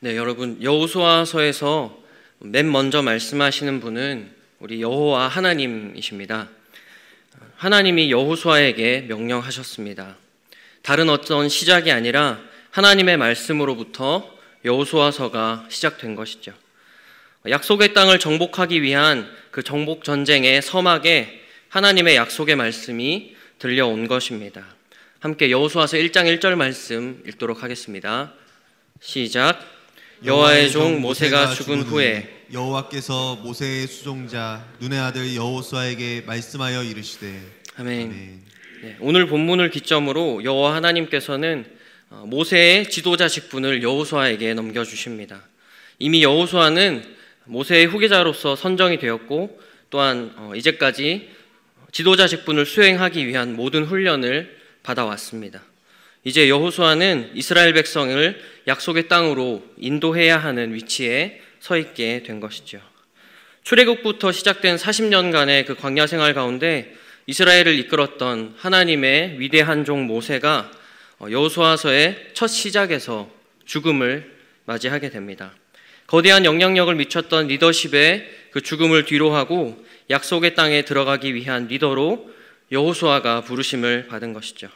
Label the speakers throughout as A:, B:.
A: 네, 여러분, 여호수아서에서 맨 먼저 말씀하시는 분은 우리 여호와 하나님이십니다. 하나님이 여호수아에게 명령하셨습니다. 다른 어떤 시작이 아니라 하나님의 말씀으로부터 여호수아서가 시작된 것이죠. 약속의 땅을 정복하기 위한 그 정복 전쟁의 서막에 하나님의 약속의 말씀이 들려온 것입니다. 함께 여호수아서 1장 1절 말씀 읽도록 하겠습니다. 시작. 여호와의 종 모세가 죽은 후에
B: 여호와께서 모세의 수종자 눈의 아들 여호수아에게 말씀하여 이르시되.
A: 아멘.
B: 아멘.
A: 네, 오늘 본문을 기점으로 여호와 하나님께서는 모세의 지도자 직분을 여호수아에게 넘겨주십니다. 이미 여호수아는 모세의 후계자로서 선정이 되었고 또한 이제까지 지도자 직분을 수행하기 위한 모든 훈련을 받아왔습니다. 이제 여호수아는 이스라엘 백성을 약속의 땅으로 인도해야 하는 위치에 서 있게 된 것이죠. 출애굽부터 시작된 40년간의 그 광야 생활 가운데 이스라엘을 이끌었던 하나님의 위대한 종 모세가 여호수아서의 첫 시작에서 죽음을 맞이하게 됩니다. 거대한 영향력을 미쳤던 리더십의 그 죽음을 뒤로하고 약속의 땅에 들어가기 위한 리더로 여호수아가 부르심을 받은 것이죠.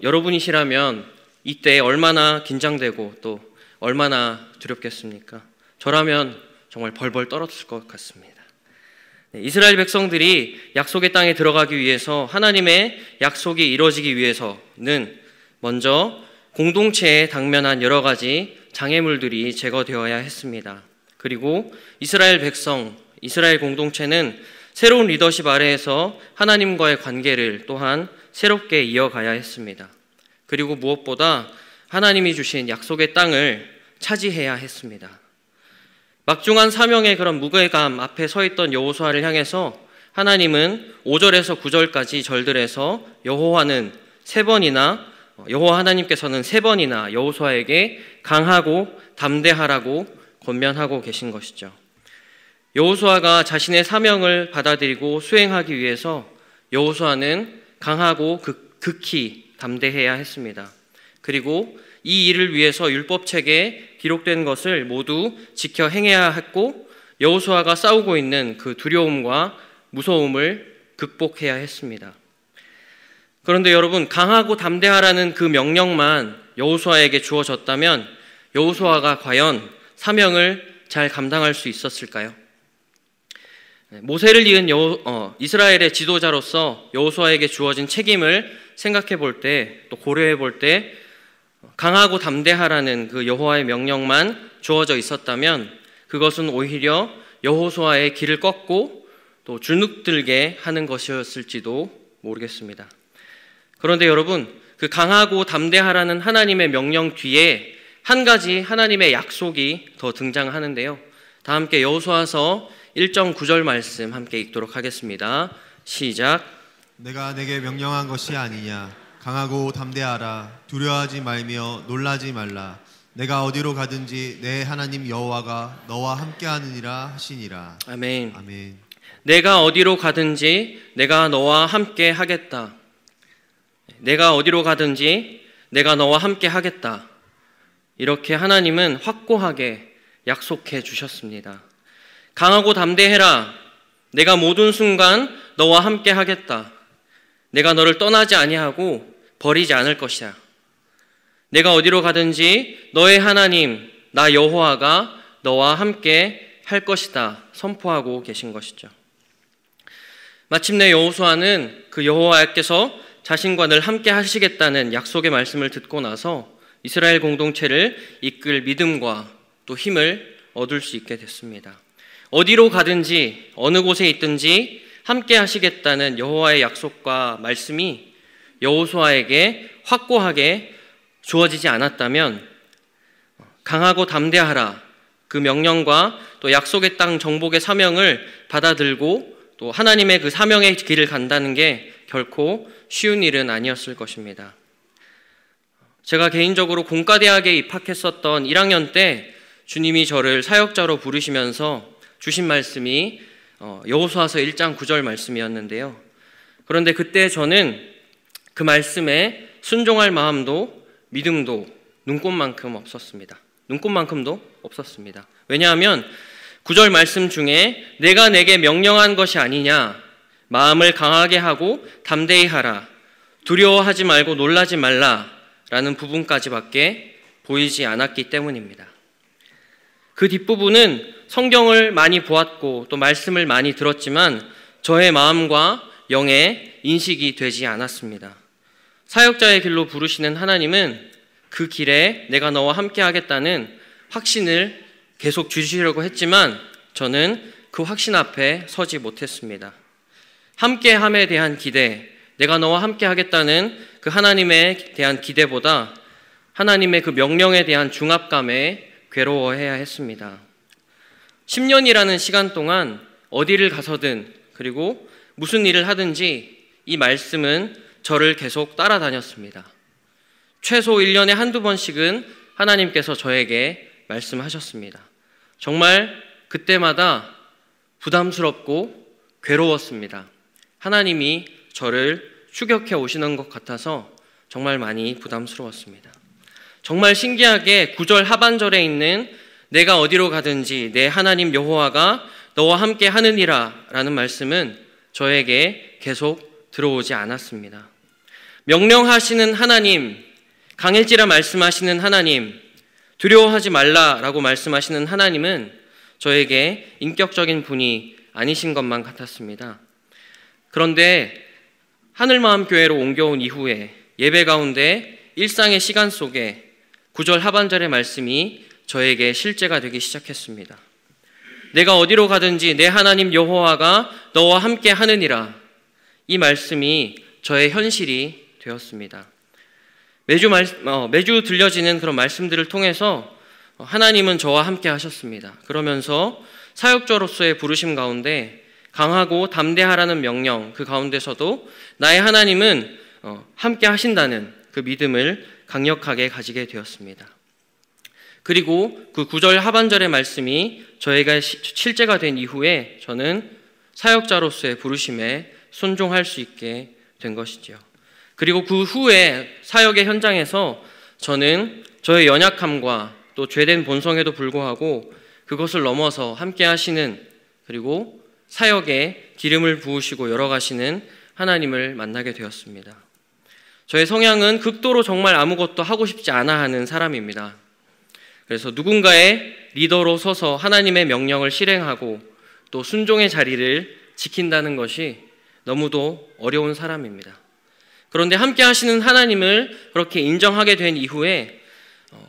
A: 여러분이시라면 이때 얼마나 긴장되고 또 얼마나 두렵겠습니까? 저라면 정말 벌벌 떨었을 것 같습니다. 네, 이스라엘 백성들이 약속의 땅에 들어가기 위해서 하나님의 약속이 이루어지기 위해서는 먼저 공동체에 당면한 여러 가지 장애물들이 제거되어야 했습니다. 그리고 이스라엘 백성, 이스라엘 공동체는 새로운 리더십 아래에서 하나님과의 관계를 또한 새롭게 이어가야 했습니다. 그리고 무엇보다 하나님이 주신 약속의 땅을 차지해야 했습니다. 막중한 사명의 그런 무게감 앞에 서 있던 여호수아를 향해서 하나님은 5절에서 9절까지 절들에서 여호와 하나님께서는 세 번이나 여호수아에게 강하고 담대하라고 권면하고 계신 것이죠. 여호수아가 자신의 사명을 받아들이고 수행하기 위해서 여호수아는 강하고 극히 담대해야 했습니다. 그리고 이 일을 위해서 율법책에 기록된 것을 모두 지켜 행해야 했고 여호수아가 싸우고 있는 그 두려움과 무서움을 극복해야 했습니다. 그런데 여러분, 강하고 담대하라는 그 명령만 여호수아에게 주어졌다면 여호수아가 과연 사명을 잘 감당할 수 있었을까요? 모세를 이은 이스라엘의 지도자로서 여호수아에게 주어진 책임을 생각해 볼 때, 또 고려해 볼 때 강하고 담대하라는 그 여호와의 명령만 주어져 있었다면 그것은 오히려 여호수아의 길을 꺾고 또 주눅들게 하는 것이었을지도 모르겠습니다. 그런데 여러분, 그 강하고 담대하라는 하나님의 명령 뒤에 한 가지 하나님의 약속이 더 등장하는데요. 다 함께 여호수아서 1장 9절 말씀 함께 읽도록 하겠습니다. 시작.
B: 내가 내게 명령한 것이 아니냐. 강하고 담대하라. 두려워하지 말며 놀라지 말라. 내가 어디로 가든지 내 하나님 여호와가 너와 함께하느니라 하시니라.
A: 아멘.
B: 아멘.
A: 내가 어디로 가든지 내가 너와 함께 하겠다. 내가 어디로 가든지 내가 너와 함께 하겠다. 이렇게 하나님은 확고하게 약속해 주셨습니다. 강하고 담대해라. 내가 모든 순간 너와 함께 하겠다. 내가 너를 떠나지 아니하고 버리지 않을 것이야. 내가 어디로 가든지 너의 하나님 나 여호와가 너와 함께 할 것이다 선포하고 계신 것이죠. 마침내 여호수아는 그 여호와께서 자신과 늘 함께 하시겠다는 약속의 말씀을 듣고 나서 이스라엘 공동체를 이끌 믿음과 또 힘을 얻을 수 있게 됐습니다. 어디로 가든지 어느 곳에 있든지 함께 하시겠다는 여호와의 약속과 말씀이 여호수아에게 확고하게 주어지지 않았다면 강하고 담대하라 그 명령과 또 약속의 땅 정복의 사명을 받아들고 또 하나님의 그 사명의 길을 간다는 게 결코 쉬운 일은 아니었을 것입니다. 제가 개인적으로 공과대학에 입학했었던 1학년 때 주님이 저를 사역자로 부르시면서 주신 말씀이 여호수아서 1장 9절 말씀이었는데요. 그런데 그때 저는 그 말씀에 순종할 마음도 믿음도 눈꽃만큼 없었습니다. 눈곱만큼도 없었습니다. 왜냐하면 9절 말씀 중에 내가 내게 명령한 것이 아니냐, 마음을 강하게 하고 담대히 하라, 두려워하지 말고 놀라지 말라 라는 부분까지밖에 보이지 않았기 때문입니다. 그 뒷부분은 성경을 많이 보았고 또 말씀을 많이 들었지만 저의 마음과 영에 인식이 되지 않았습니다. 사역자의 길로 부르시는 하나님은 그 길에 내가 너와 함께 하겠다는 확신을 계속 주시려고 했지만 저는 그 확신 앞에 서지 못했습니다. 함께함에 대한 기대, 내가 너와 함께 하겠다는 그 하나님에 대한 기대보다 하나님의 그 명령에 대한 중압감에 괴로워해야 했습니다. 10년이라는 시간 동안 어디를 가서든 그리고 무슨 일을 하든지 이 말씀은 저를 계속 따라다녔습니다. 최소 1년에 한두 번씩은 하나님께서 저에게 말씀하셨습니다. 정말 그때마다 부담스럽고 괴로웠습니다. 하나님이 저를 추격해 오시는 것 같아서 정말 많이 부담스러웠습니다. 정말 신기하게 9절 하반절에 있는 내가 어디로 가든지 내 하나님 여호와가 너와 함께 하느니라 라는 말씀은 저에게 계속 들어오지 않았습니다. 명령하시는 하나님, 강해지라 말씀하시는 하나님, 두려워하지 말라라고 말씀하시는 하나님은 저에게 인격적인 분이 아니신 것만 같았습니다. 그런데 하늘마음교회로 옮겨온 이후에 예배 가운데 일상의 시간 속에 9절 하반절의 말씀이 저에게 실제가 되기 시작했습니다. 내가 어디로 가든지 내 하나님 여호와가 너와 함께 하느니라. 이 말씀이 저의 현실이 되었습니다. 매주 들려지는 그런 말씀들을 통해서 하나님은 저와 함께 하셨습니다. 그러면서 사역자로서의 부르심 가운데 강하고 담대하라는 명령, 그 가운데서도 나의 하나님은 함께 하신다는 그 믿음을 강력하게 가지게 되었습니다. 그리고 그 9절 하반절의 말씀이 저희가 실제가 된 이후에 저는 사역자로서의 부르심에 순종할 수 있게 된 것이지요. 그리고 그 후에 사역의 현장에서 저는 저의 연약함과 또 죄된 본성에도 불구하고 그것을 넘어서 함께 하시는, 그리고 사역에 기름을 부으시고 열어가시는 하나님을 만나게 되었습니다. 저의 성향은 극도로 정말 아무것도 하고 싶지 않아 하는 사람입니다. 그래서 누군가의 리더로 서서 하나님의 명령을 실행하고 또 순종의 자리를 지킨다는 것이 너무도 어려운 사람입니다. 그런데 함께 하시는 하나님을 그렇게 인정하게 된 이후에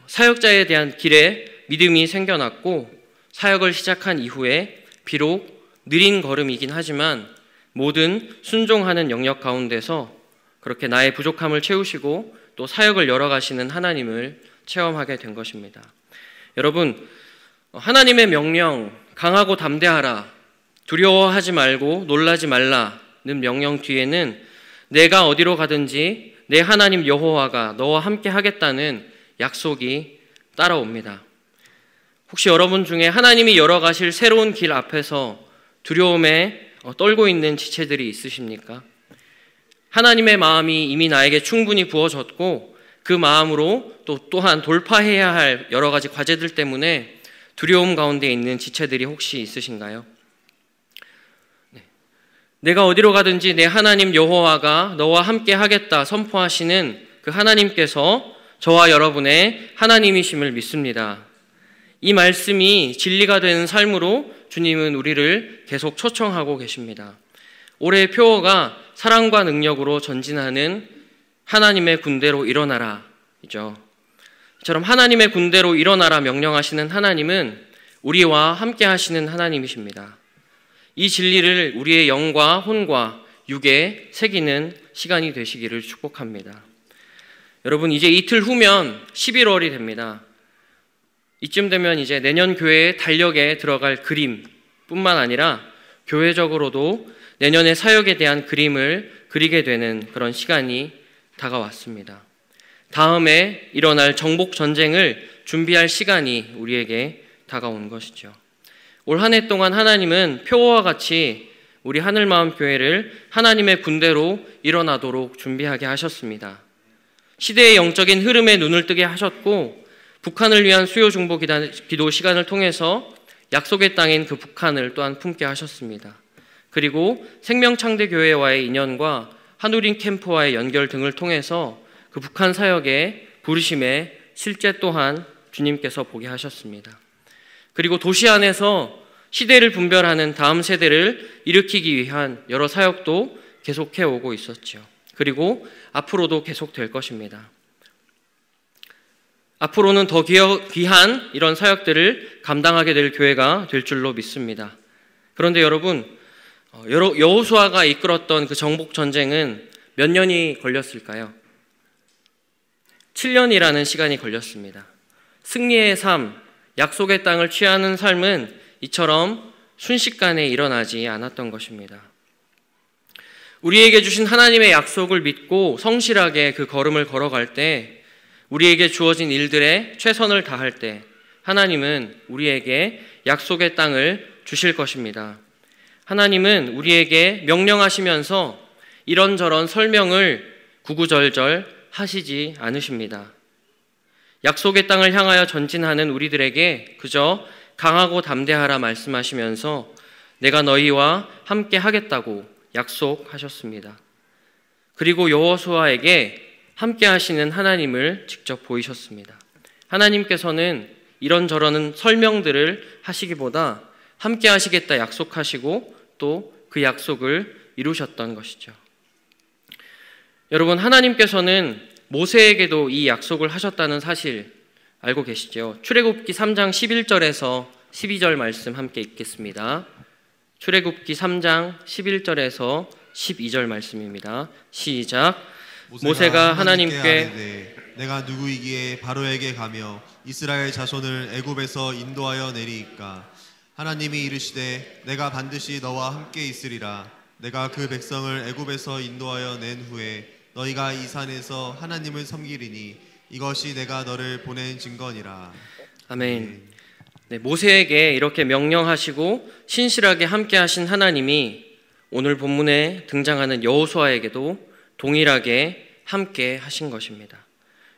A: 사역자에 대한 길에 믿음이 생겨났고, 사역을 시작한 이후에 비록 느린 걸음이긴 하지만 모든 순종하는 영역 가운데서 그렇게 나의 부족함을 채우시고 또 사역을 열어가시는 하나님을 체험하게 된 것입니다. 여러분, 하나님의 명령, 강하고 담대하라, 두려워하지 말고 놀라지 말라는 명령 뒤에는 내가 어디로 가든지 내 하나님 여호와가 너와 함께 하겠다는 약속이 따라옵니다. 혹시 여러분 중에 하나님이 열어가실 새로운 길 앞에서 두려움에 떨고 있는 지체들이 있으십니까? 하나님의 마음이 이미 나에게 충분히 부어졌고 그 마음으로 또한 돌파해야 할 여러 가지 과제들 때문에 두려움 가운데 있는 지체들이 혹시 있으신가요? 내가 어디로 가든지 내 하나님 여호와가 너와 함께 하겠다 선포하시는 그 하나님께서 저와 여러분의 하나님이심을 믿습니다. 이 말씀이 진리가 되는 삶으로 주님은 우리를 계속 초청하고 계십니다. 올해의 표어가 사랑과 능력으로 전진하는 하나님의 군대로 일어나라 이죠. 이처럼 하나님의 군대로 일어나라 명령하시는 하나님은 우리와 함께 하시는 하나님이십니다. 이 진리를 우리의 영과 혼과 육에 새기는 시간이 되시기를 축복합니다. 여러분, 이제 이틀 후면 11월이 됩니다. 이쯤 되면 이제 내년 교회의 달력에 들어갈 그림뿐만 아니라 교회적으로도 내년의 사역에 대한 그림을 그리게 되는 그런 시간이 다가왔습니다. 다음에 일어날 정복 전쟁을 준비할 시간이 우리에게 다가온 것이죠. 올 한 해 동안 하나님은 표어와 같이 우리 하늘마음교회를 하나님의 군대로 일어나도록 준비하게 하셨습니다. 시대의 영적인 흐름에 눈을 뜨게 하셨고 북한을 위한 수요 중보 기도 시간을 통해서 약속의 땅인 그 북한을 또한 품게 하셨습니다. 그리고 생명창대교회와의 인연과 한우린 캠프와의 연결 등을 통해서 그 북한 사역의 부르심에 실제 또한 주님께서 보게 하셨습니다. 그리고 도시 안에서 시대를 분별하는 다음 세대를 일으키기 위한 여러 사역도 계속해 오고 있었죠. 그리고 앞으로도 계속될 것입니다. 앞으로는 더 귀한 이런 사역들을 감당하게 될 교회가 될 줄로 믿습니다. 그런데 여러분, 여호수아가 이끌었던 그 정복 전쟁은 몇 년이 걸렸을까요? 7년이라는 시간이 걸렸습니다. 승리의 삶, 약속의 땅을 취하는 삶은 이처럼 순식간에 일어나지 않았던 것입니다. 우리에게 주신 하나님의 약속을 믿고 성실하게 그 걸음을 걸어갈 때, 우리에게 주어진 일들에 최선을 다할 때 하나님은 우리에게 약속의 땅을 주실 것입니다. 하나님은 우리에게 명령하시면서 이런저런 설명을 구구절절 하시지 않으십니다. 약속의 땅을 향하여 전진하는 우리들에게 그저 강하고 담대하라 말씀하시면서 내가 너희와 함께 하겠다고 약속하셨습니다. 그리고 여호수아에게 함께 하시는 하나님을 직접 보이셨습니다. 하나님께서는 이런저런 설명들을 하시기보다 함께 하시겠다 약속하시고 또 그 약속을 이루셨던 것이죠. 여러분, 하나님께서는 모세에게도 이 약속을 하셨다는 사실 알고 계시죠? 출애굽기 3장 11절에서 12절 말씀 함께 읽겠습니다. 출애굽기 3장 11절에서 12절 말씀입니다. 시작. 모세가 하나님께
B: 내가 누구이기에 바로에게 가며 이스라엘 자손을 애굽에서 인도하여 내리이까? 하나님이 이르시되 내가 반드시 너와 함께 있으리라. 내가 그 백성을 애굽에서 인도하여 낸 후에 너희가 이 산에서 하나님을 섬기리니 이것이 내가 너를 보낸 증거니라.
A: 아멘. 네, 모세에게 이렇게 명령하시고 신실하게 함께 하신 하나님이 오늘 본문에 등장하는 여호수아에게도 동일하게 함께 하신 것입니다.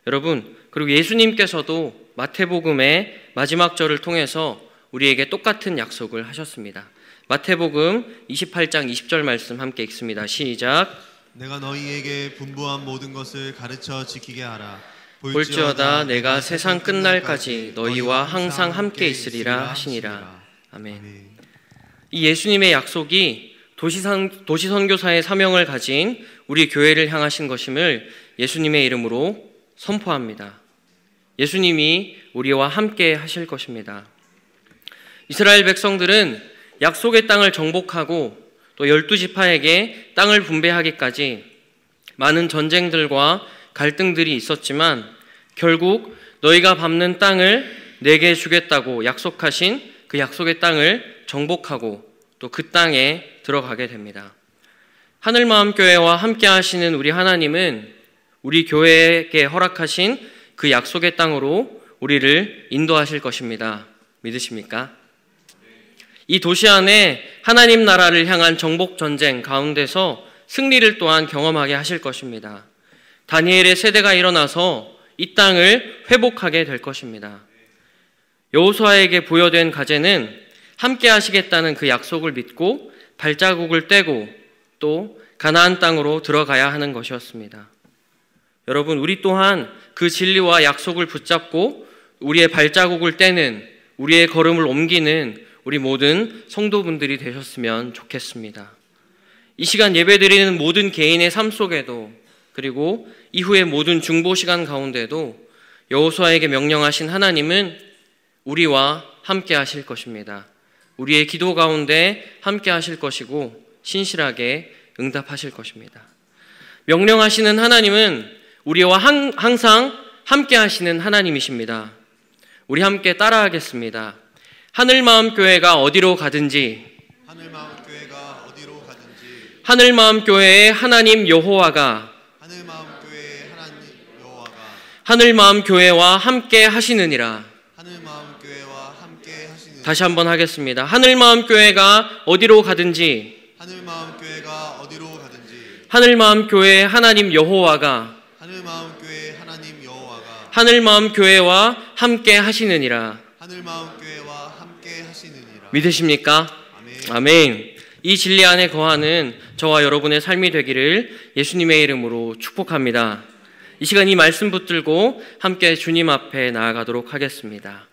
A: 여러분, 그리고 예수님께서도 마태복음의 마지막 절을 통해서 우리에게 똑같은 약속을 하셨습니다. 마태복음 28장 20절 말씀 함께 읽습니다. 시작.
B: 내가 너희에게 분부한 모든 것을 가르쳐 지키게 하라.
A: 볼지어다 내가 세상 끝날까지 너희와 항상 함께 있으리라 하시니라. 아멘. 이 예수님의 약속이 도시선교사의 사명을 가진 우리 교회를 향하신 것임을 예수님의 이름으로 선포합니다. 예수님이 우리와 함께 하실 것입니다. 이스라엘 백성들은 약속의 땅을 정복하고 또 12지파에게 땅을 분배하기까지 많은 전쟁들과 갈등들이 있었지만 결국 너희가 밟는 땅을 내게 주겠다고 약속하신 그 약속의 땅을 정복하고 또 그 땅에 들어가게 됩니다. 하늘마음교회와 함께 하시는 우리 하나님은 우리 교회에게 허락하신 그 약속의 땅으로 우리를 인도하실 것입니다. 믿으십니까? 이 도시 안에 하나님 나라를 향한 정복 전쟁 가운데서 승리를 또한 경험하게 하실 것입니다. 다니엘의 세대가 일어나서 이 땅을 회복하게 될 것입니다. 여호수아에게 부여된 과제는 함께 하시겠다는 그 약속을 믿고 발자국을 떼고 또 가나안 땅으로 들어가야 하는 것이었습니다. 여러분, 우리 또한 그 진리와 약속을 붙잡고 우리의 발자국을 떼는, 우리의 걸음을 옮기는 우리 모든 성도분들이 되셨으면 좋겠습니다. 이 시간 예배드리는 모든 개인의 삶 속에도 그리고 이후의 모든 중보 시간 가운데도 여호수아에게 명령하신 하나님은 우리와 함께 하실 것입니다. 우리의 기도 가운데 함께 하실 것이고 신실하게 응답하실 것입니다. 명령하시는 하나님은 우리와 항상 함께 하시는 하나님이십니다. 우리 함께 따라하겠습니다. 하늘마음교회가 어디로 가든지 하늘마음교회의 하나님 여호와가 하늘마음교회와 함께 하시느니라. 다시 한번 하겠습니다. 하늘마음교회가 어디로 가든지 하늘마음교회의 하나님 여호와가 하늘마음 교회와 함께 하시느니라.
B: 하늘마음 교회와 함께 하시느니라.
A: 믿으십니까?
B: 아멘.
A: 아멘. 이 진리 안에 거하는 저와 여러분의 삶이 되기를 예수님의 이름으로 축복합니다. 이 시간 이 말씀 붙들고 함께 주님 앞에 나아가도록 하겠습니다.